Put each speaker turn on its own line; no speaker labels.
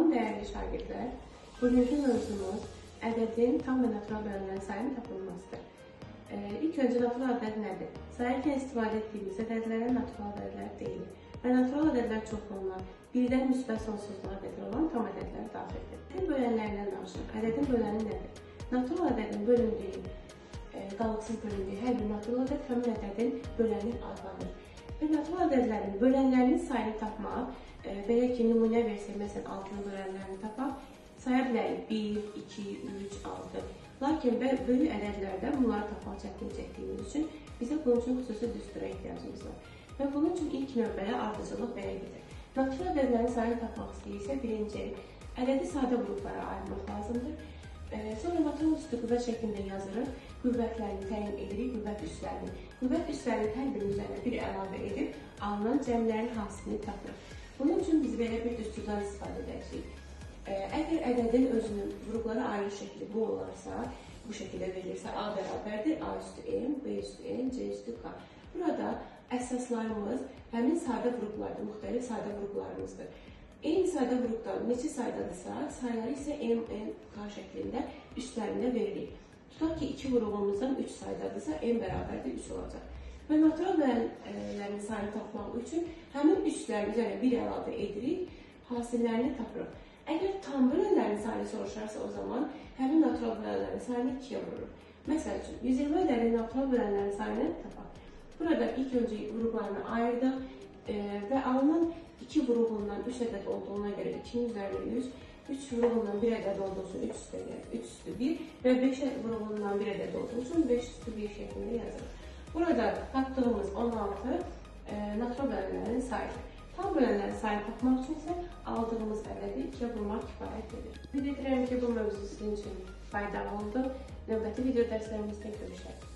Salam dəyərli şagirdlər, bugünkü mövzumuz ədədin tam və natural bölənlərin sayının tapılmasıdır. İlk öncə natural ədəd nədir? Sayarkən istifadə etdiyimiz ədədlərə natural ədədlər deyilir və natural ədədlər çoxluğuna birdən müsbət sonsuzluğa qədər olan tam ədədlər daxildir. Ədədin bölənlərindən danışırıq. Ədədin böləni nədir? Natural ədədin bölündüyü, qalıqsız bölündüyü hər bir natural ədəd həmin ədədin böləni adlanır. Və natural ədədlərin bölənlərinin sayını tapmaq, belə ki, nümunə versək, məsələn, 6-nın bölənlərini tapaq, saya bilərik 1, 2, 3, 6. Lakin böyük ədədlərdə bunları tapmaq çətin çəkdiyimiz üçün bizə bunun üçün xüsusi düstura ehtiyacımız var. Və bunun üçün ilk növbədə ardıcıllıq belə gedir. Natural ədədlərin sayını tapmaq istəyirsə, birinci, ədədi sadə qruplara ayırmaq lazımdır. Sonra natural üstü qüvvət şəklində yazırıq, qüvvətlərini təyin edirik, qüvvət üslərini. Qüvvət üslərinin hər birinin üzərinə bir əlavə edib, alınan cəmlərin hasilini tapırıq. Bunun üçün biz belə bir düsturdan istifadə edəcəyik. Əgər ədədin özünün qruplara ayrı şəkli bu olarsa, bu şəkildə verilirsə, A bərabərdir, A üstü M, B üstü N, C üstü K. Burada əsaslarımız həmin sadə qruplardır, müxtəlif sadə qruplarımızdır. Eyni sadə qrupdan neçə saydadırsa, sayları isə M, N, K şəklində üstlərində veririk. Tutaq ki, 2 qrupumuzdan 3 saydadırsa, M bərabərdir 3 olacaq. Və natural bölənlərin sayını tapmaq üçün həmin üstlərin üzərinə bir əlavə edirik, hasillərini tapırıq. Əgər tam bölənlərin sayını soruşarsa, o zaman həmin natural bölənlərin sayını 2-yə vururuq. Məsəl üçün, 120 ədədin natural bölənlərin sayını tapaq. Burada ilk öncə qruplarını ayırdıq və alınan 2 qrupundan 3 ədəd olduğuna görə 2-nin üzərinə 100, 3 qrupundan 1 ədəd olduğu üçün 3 üstü 1 və 5 qrupundan 1 ədəd olduğu üçün 5 üstü 1 şəklində yazırıq. Burada tapdığımız 16 natural bölənlərin sayıdır. Tam bölənlərin sayını tapmaq üçün isə aldığımız ədədi 2-yə vurmaq kifayət edir. Ümid edirəm ki, bu mövzu sizin üçün faydalı oldu. Növbəti video dərslərimizdə görüşək.